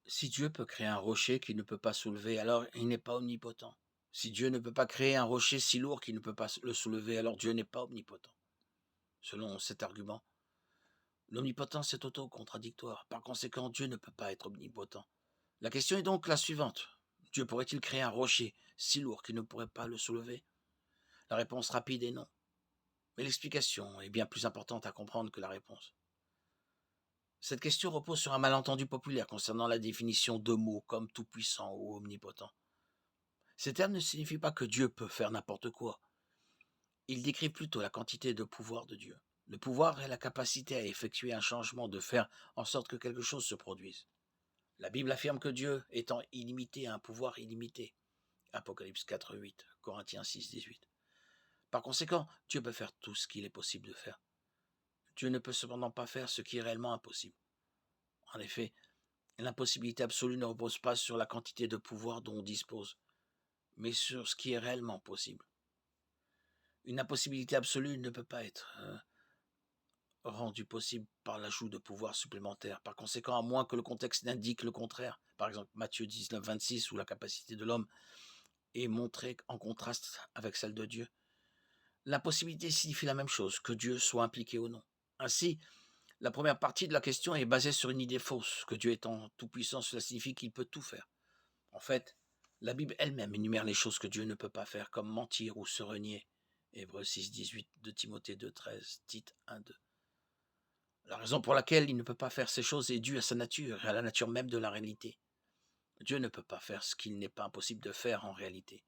Si Dieu peut créer un rocher qui ne peut pas soulever, alors il n'est pas omnipotent. Si Dieu ne peut pas créer un rocher si lourd qu'il ne peut pas le soulever, alors Dieu n'est pas omnipotent. Selon cet argument, l'omnipotence est auto-contradictoire. Par conséquent, Dieu ne peut pas être omnipotent. La question est donc la suivante. Dieu pourrait-il créer un rocher si lourd qu'il ne pourrait pas le soulever? La réponse rapide est non. Mais l'explication est bien plus importante à comprendre que la réponse. Cette question repose sur un malentendu populaire concernant la définition de mots comme tout-puissant ou omnipotent. Ces termes ne signifient pas que Dieu peut faire n'importe quoi. Ils décrivent plutôt la quantité de pouvoir de Dieu. Le pouvoir est la capacité à effectuer un changement, de faire en sorte que quelque chose se produise. La Bible affirme que Dieu, étant illimité, a un pouvoir illimité. Apocalypse 4, 8, Corinthiens 6, 18. Par conséquent, Dieu peut faire tout ce qu'il est possible de faire. Dieu ne peut cependant pas faire ce qui est réellement impossible. En effet, l'impossibilité absolue ne repose pas sur la quantité de pouvoir dont on dispose, mais sur ce qui est réellement possible. Une impossibilité absolue ne peut pas être rendue possible par l'ajout de pouvoir supplémentaires. Par conséquent, à moins que le contexte n'indique le contraire, par exemple Matthieu 19, 26, où la capacité de l'homme est montrée en contraste avec celle de Dieu, l'impossibilité signifie la même chose, que Dieu soit impliqué ou non. Ainsi, la première partie de la question est basée sur une idée fausse, que Dieu étant tout-puissant, cela signifie qu'il peut tout faire. En fait, la Bible elle-même énumère les choses que Dieu ne peut pas faire, comme mentir ou se renier. Hébreux 6, 18, 2 Timothée 2, 13, Tite 1, 2. La raison pour laquelle il ne peut pas faire ces choses est due à sa nature et à la nature même de la réalité. Dieu ne peut pas faire ce qu'il n'est pas impossible de faire en réalité.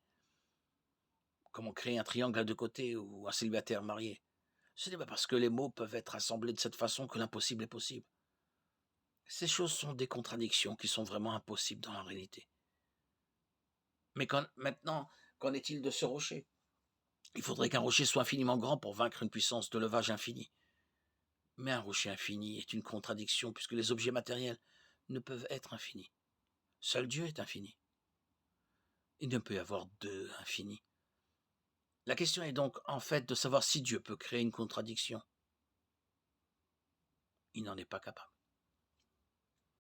Comment créer un triangle à deux côtés ou un célibataire marié. Ce n'est pas parce que les mots peuvent être assemblés de cette façon que l'impossible est possible. Ces choses sont des contradictions qui sont vraiment impossibles dans la réalité. Mais maintenant, qu'en est-il de ce rocher? Il faudrait qu'un rocher soit infiniment grand pour vaincre une puissance de levage infinie. Mais un rocher infini est une contradiction puisque les objets matériels ne peuvent être infinis. Seul Dieu est infini. Il ne peut y avoir deux infinis. La question est donc en fait de savoir si Dieu peut créer une contradiction. Il n'en est pas capable.